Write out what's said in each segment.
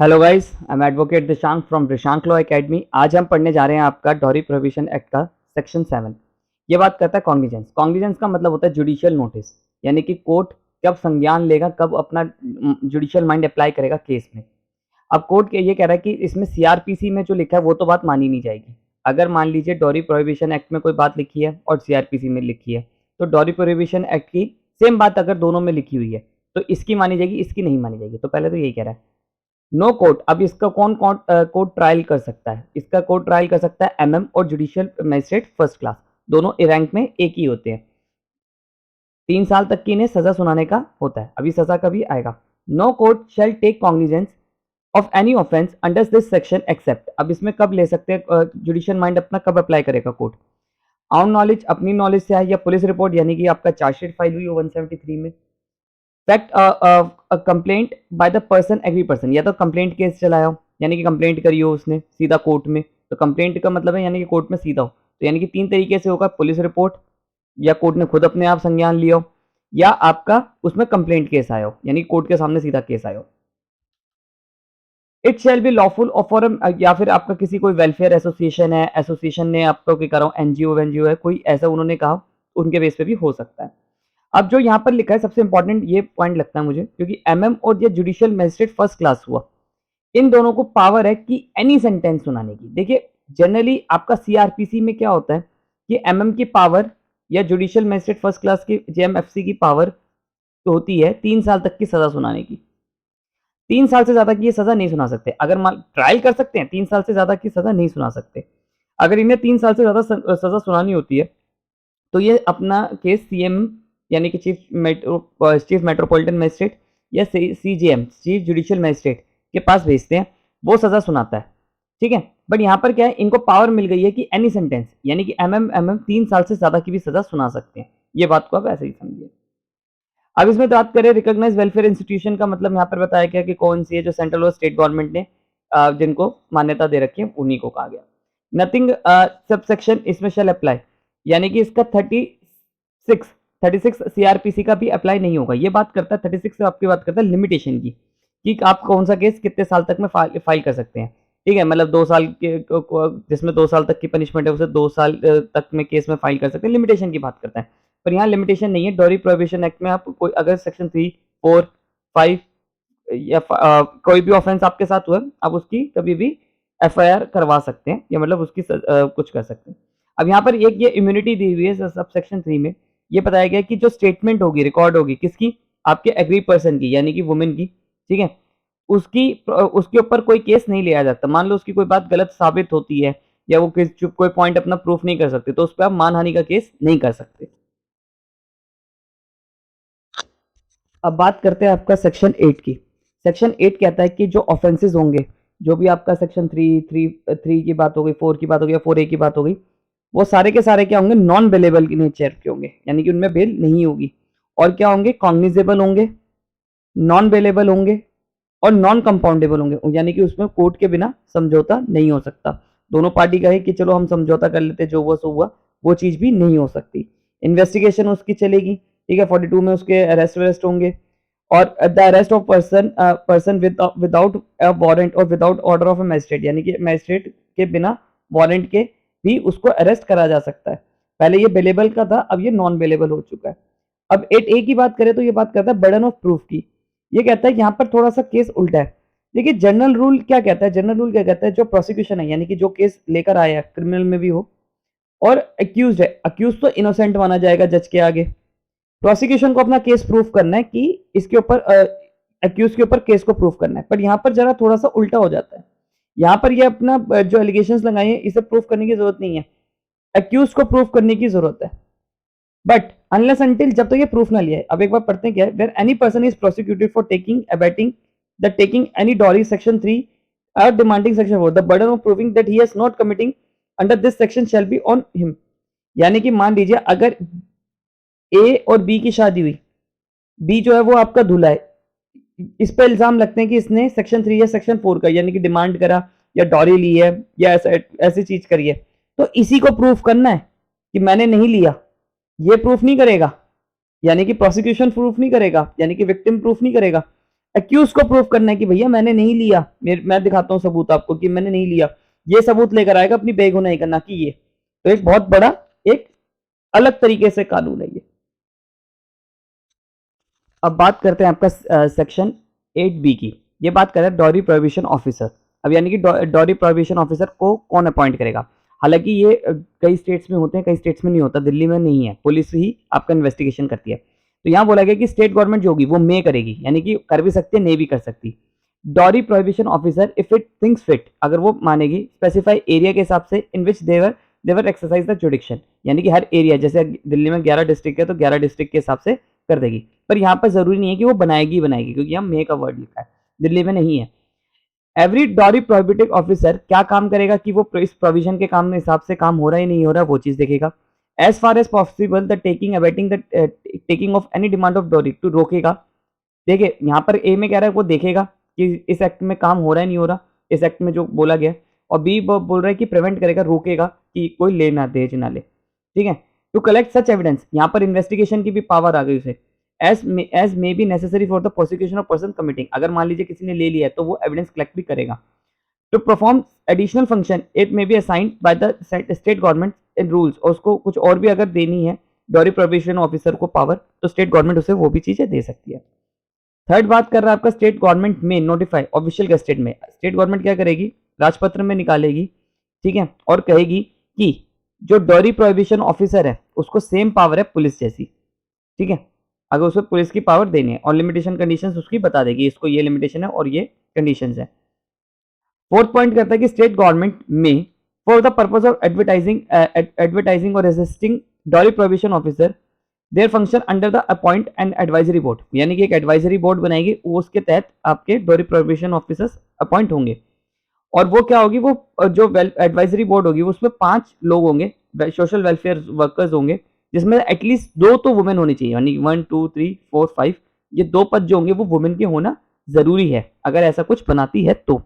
Hello guys, I am advocate Dishank from Dishank law academy. आज हम पढ़ने जा रहे हैं आपका डॉरी प्रोहिबिशन एक्ट का सेक्शन 7। ये बात करता है कॉग्निजेंस। कॉग्निजेंस का मतलब होता है जुडिशियल नोटिस, यानी कि कोर्ट कब संज्ञान लेगा, कब अपना जुडिशियल माइंड अप्लाई करेगा केस में। अब कोर्ट ये कह रहा है कि इसमें सीआरपीसी में जो लिखा है वो तो बात मानी नहीं जाएगी। अगर मान लीजिए डॉरी प्रोहिबिशन एक्ट में कोई बात लिखी है और सीआरपीसी में लिखी है, तो डॉरी प्रोहिबिशन एक्ट की सेम बात अगर दोनों में लिखी हुई है तो इसकी मानी जाएगी, इसकी नहीं मानी जाएगी। तो पहले तो यही कह रहा है नो कोर्ट। अब इसका कौन कोर्ट ट्रायल कर सकता है? इसका कोर्ट ट्रायल कर सकता है एमएम और जुडिशियल मजिस्ट्रेट फर्स्ट क्लास, दोनों रैंक में एक ही होते हैं। 3 साल तक की इन्हें सजा सुनाने का होता है। अभी सजा कभी आएगा। No court shall take cognizance of any offence under this section except. अब इसमें कब ले सकते हैं जुडिशियल माइंड, अपना कब अप्लाई करेगा कोर्ट? ऑन नॉलेज, अपनी नॉलेज से है, या पुलिस रिपोर्ट यानी कि आपका चार्जशीट फाइल हुई हो 173 में। Fact complaint by the person aggrieved person, या तो कंप्लेंट केस चलाया हो यानी कि कंप्लेंट करी हो उसने सीधा कोर्ट में, तो कंप्लेंट का मतलब है यानी कि कोर्ट में सीधा हो। तो यानी कि 3 तरीके से होगा, पुलिस रिपोर्ट, या कोर्ट ने खुद अपने आप संज्ञान लिया हो, या आपका उसमें कंप्लेंट केस आया हो यानी कोर्ट के सामने सीधा केस आया हो। इट शैल बी लॉफुल और फॉर, या फिर आपका किसी कोई वेलफेयर एसोसिएशन है, एसोसिएशन ने आपको क्या करा, एनजीओ एनजीओ है कोई ऐसा, उन्होंने कहा, उनके बेस पे भी हो सकता है। अब जो यहाँ पर लिखा है सबसे इंपॉर्टेंट ये पॉइंट लगता है मुझे, क्योंकि एमएम और ये जुडिशियल मजिस्ट्रेट फर्स्ट क्लास हुआ, इन दोनों को पावर है कि एनी सेंटेंस सुनाने की। देखिए जनरली आपका सीआरपीसी में क्या होता है कि एमएम की पावर या जुडिशियल मजिस्ट्रेट फर्स्ट क्लास की जेएमएफसी की पावर तो होती है 3 साल तक की सजा सुनाने की। 3 साल से ज्यादा की ये सजा नहीं सुना सकते। अगर मान ट्रायल कर सकते हैं, 3 साल से ज्यादा की सजा नहीं सुना सकते। अगर इन्हें 3 साल से ज्यादा सजा सुनानी होती है तो ये अपना केस सीएम यानी कि चीफ मेट्रोपॉलिटन मजिस्ट्रेट या सीजीएम चीफ जुडिशियल मजिस्ट्रेट के पास भेजते हैं, वो सजा सुनाता है। ठीक है, बट यहाँ पर क्या है, इनको पावर मिल गई है कि एनी सेंटेंस यानी कि एमएम 3 साल से ज्यादा की भी सजा सुना सकते हैं। ये बात को आप ऐसे ही समझिए। अब इसमें बात करें रिकॉग्नाइज वेलफेयर इंस्टीट्यूशन का, मतलब यहाँ पर बताया गया कि कौन सी है जो सेंट्रल और स्टेट गवर्नमेंट ने जिनको मान्यता दे रखी है, उन्हीं को कहा गया। नथिंग सबसेक्शन इसमें शैल अप्लाई, यानी कि इसका 36 सीआरपीसी का भी अप्लाई नहीं होगा। ये बात करता है 36 से आपकी बात करता है लिमिटेशन की, कि आप कौन सा केस कितने साल तक में फाइल कर सकते हैं। ठीक है, मतलब 2 साल के जिसमें 2 साल तक की पनिशमेंट है उसे 2 साल तक में केस में फाइल कर सकते हैं, लिमिटेशन की बात करता है। पर यहाँ लिमिटेशन नहीं है। डॉरी प्रोहिबिशन एक्ट में आप कोई अगर सेक्शन 3, 4, 5 या कोई भी ऑफेंस आपके साथ हुआ, आप उसकी कभी भी एफआईआर करवा सकते हैं, या मतलब उसकी कुछ कर सकते हैं। अब यहाँ पर एक ये इम्यूनिटी दी हुई है सब सेक्शन 3 में। ये बताया गया कि जो स्टेटमेंट होगी, रिकॉर्ड होगी किसकी, आपके एग्री पर्सन की यानी कि वुमेन की, ठीक है, उसकी उसके ऊपर कोई केस नहीं लिया जाता। मान लो उसकी कोई बात गलत साबित होती है, या वो कोई पॉइंट अपना प्रूफ नहीं कर सकते, तो उस पर आप मानहानि का केस नहीं कर सकते। अब बात करते हैं आपका सेक्शन 8 की। सेक्शन 8 कहता है कि जो ऑफेंसेस होंगे, जो भी आपका सेक्शन 3 की बात हो गई, 4 की बात हो गई, 4A की बात हो गई, वो सारे के सारे क्या होंगे, नॉन बेलेबल के नेचर के होंगे, यानी कि उनमें बेल नहीं होगी। और क्या होंगे, कॉग्निजेबल होंगे, नॉन बेलेबल होंगे और नॉन कंपाउंडेबल होंगे, यानी कि उसमें कोर्ट के बिना समझौता नहीं हो सकता। दोनों पार्टी कहे कि चलो हम समझौता कर लेते, जो हुआ सो हुआ, वो चीज भी नहीं हो सकती। इन्वेस्टिगेशन उसकी चलेगी, ठीक है। 42 में उसके अरेस्ट वेरेस्ट होंगे, और the arrest of person without warrant और without order of a magistrate, यानी कि मजिस्ट्रेट के बिना वारंट के भी उसको अरेस्ट करा जा सकता है। पहले ये बेलेबल का था, अब ये नॉन बेलेबल हो चुका है। अब 8A की बात करें तो ये बात करता है बर्डन ऑफ प्रूफ की। ये कहता है कि यहाँ पर थोड़ा सा केस उल्टा है। देखिए जनरल रूल क्या कहता है, जनरल रूल क्या कहता है, जो प्रोसिक्यूशन है यानी कि जो केस लेकर आया है, क्रिमिनल में भी हो, और अक्यूज है, अक्यूज तो इनोसेंट माना जाएगा जज के आगे। प्रोसिक्यूशन को अपना केस प्रूफ करना है कि इसके ऊपर अक्यूज के ऊपर केस को प्रूफ करना है। पर यहाँ पर जरा थोड़ा सा उल्टा हो जाता है। यहाँ पर ये अपना जो एलिगेशंस लगाए हैं इसे प्रूफ करने की जरूरत नहीं है, अक्यूज को प्रूफ करने की जरूरत है। बट अनलेस अंटिल, जब तक ये प्रूफ ना लिया है। अब एक बार पढ़ते हैं क्या है, where any person is prosecuted for taking abetting the taking any dowry section 3 और demanding section 4, the burden of proving that he has not committing under this section shall be on him. यानी कि मान लीजिए अगर ए और B की शादी हुई, बी जो है वो आपका दूल्हा है, इस पर इल्जाम लगते हैं कि इसने सेक्शन 3 या सेक्शन 4 का यानी कि डिमांड करा या डॉरी ली है या ऐसी चीज करी है, तो इसी को प्रूफ करना है कि मैंने नहीं लिया। ये प्रूफ नहीं करेगा, यानी कि प्रोसिक्यूशन प्रूफ नहीं करेगा, यानी कि विक्टिम प्रूफ नहीं करेगा। एक्यूज को प्रूव करना है कि भैया मैंने नहीं लिया, मैं दिखाता हूँ सबूत आपको कि मैंने नहीं लिया, ये सबूत लेकर आएगा अपनी बेगुनाही का, ना कि ये। तो एक बहुत बड़ा एक अलग तरीके से कानून है ये। अब बात करते हैं आपका सेक्शन 8B की। ये बात कर रहा है डॉरी प्रोहिबिशन ऑफिसर। अब यानी कि डॉरी प्रोहिबिशन ऑफिसर को कौन अपॉइंट करेगा। हालांकि ये कई स्टेट्स में होते हैं, कई स्टेट्स में नहीं होता, दिल्ली में नहीं है, पुलिस ही आपका इन्वेस्टिगेशन करती है। तो यहाँ बोला गया कि स्टेट गवर्नमेंट जो होगी वो मे करेगी, यानी कि कर भी सकती है, नहीं भी कर सकती। Dowry prohibition officer if it thinks fit, अगर वो मानेगी, स्पेसिफाई एरिया के हिसाब से इन विच देवर एक्सरसाइज द जुडिक्शन, यानी कि हर एरिया, जैसे दिल्ली में 11 डिस्ट्रिक्ट है तो 11 डिस्ट्रिक्ट के हिसाब से कर देगी। पर यहाँ पर जरूरी नहीं है कि वो बनाएगी बनाएगी, क्योंकि यहाँ मे का वर्ड लिखा है, दिल्ली में नहीं है। एवरी डॉरी प्रोहिबिटिव ऑफिसर क्या काम करेगा कि वो इस प्रोविजन के काम में हिसाब से काम हो रहा है नहीं हो रहा है, वो चीज देखेगा। As far as possible the taking abetting the taking of any demand of dowry, to रोकेगा। देखिए यहाँ पर ए में कह रहा है वो देखेगा कि इस एक्ट में काम हो रहा है नहीं हो रहा, इस एक्ट में जो बोला गया, और बी बोल रहा है कि प्रिवेंट करेगा, रोकेगा कि कोई ले ना दहेज ना ले। ठीक है, टू कलेक्ट सच एविडेंस, यहाँ पर इन्वेस्टिगेशन की भी पावर आ गई उसे। As may be necessary for the prosecution of person committing, अगर मान लीजिए किसी ने ले लिया है तो वो एविडेंस कलेक्ट भी करेगा। To perform additional function it may be assigned by the state government in rules, और उसको कुछ और भी अगर देनी है डॉरी प्रोहिबिशन ऑफिसर को पावर, तो स्टेट गवर्नमेंट उसे वो भी चीजें दे सकती है। थर्ड बात कर रहा है आपका स्टेट गवर्नमेंट में नोटिफाई ऑफिशियल गेजेट में, स्टेट गवर्नमेंट क्या करेगी, राजपत्र में निकालेगी, ठीक है, और कहेगी कि जो डॉरी प्रोहिबिशन ऑफिसर है उसको सेम पावर है पुलिस जैसी। ठीक है, अगर उसको पुलिस की पावर देनी है, और लिमिटेशन कंडीशंस उसकी बता देगी, इसको ये लिमिटेशन है और ये कंडीशंस है। फोर्थ पॉइंट करता है कि स्टेट गवर्नमेंट में for the purpose of advertising और resisting dowry prohibition officer their function under the appoint and advisory board, यानी कि एक एडवाइजरी बोर्ड बनाएगी, उसके तहत आपके डॉरी प्रोहिबिशन ऑफिसर्स अपॉइंट होंगे। और वो क्या होगी, वो जो एडवाइजरी बोर्ड होगी उसमें 5 लोग होंगे, सोशल वेलफेयर वर्कर्स होंगे, जिसमें एटलीस्ट 2 तो वुमेन होनी चाहिए, यानी 1 2 3 4 5, ये 2 पद जो होंगे वो वुमेन के होना जरूरी है, अगर ऐसा कुछ बनाती है तो।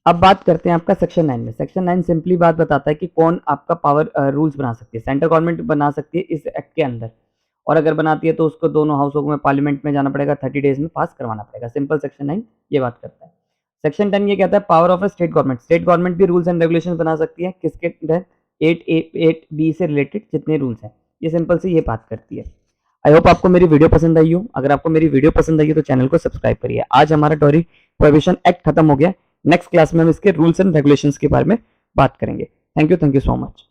अब बात करते हैं आपका सेक्शन 9 में। सेक्शन 9 सिंपली बात बताता है कि कौन आपका पावर रूल्स बना सकती है। सेंट्रल गवर्नमेंट बना सकती है इस एक्ट के अंदर, और अगर बनाती है तो उसको दोनों हाउसों में पार्लियामेंट में जाना पड़ेगा, 30 डेज में पास करवाना पड़ेगा। सिंपल सेक्शन 9 ये बात करता है। सेक्शन 10 ये कहता है power of a state government, state government भी रूल्स एंड रेगुलेशन बना सकती है, किसके अंदर, 8A8B से रिलेटेड जितने रूल्स हैं, ये सिंपल से ये बात करती है। आई होप आपको मेरी वीडियो पसंद आई हो। अगर आपको मेरी वीडियो पसंद आई हो तो चैनल को सब्सक्राइब करिए। आज हमारा डॉरी प्रोहिबिशन एक्ट खत्म हो गया। नेक्स्ट क्लास में हम इसके रूल्स एंड रेगुलेशंस के बारे में बात करेंगे। Thank you so much.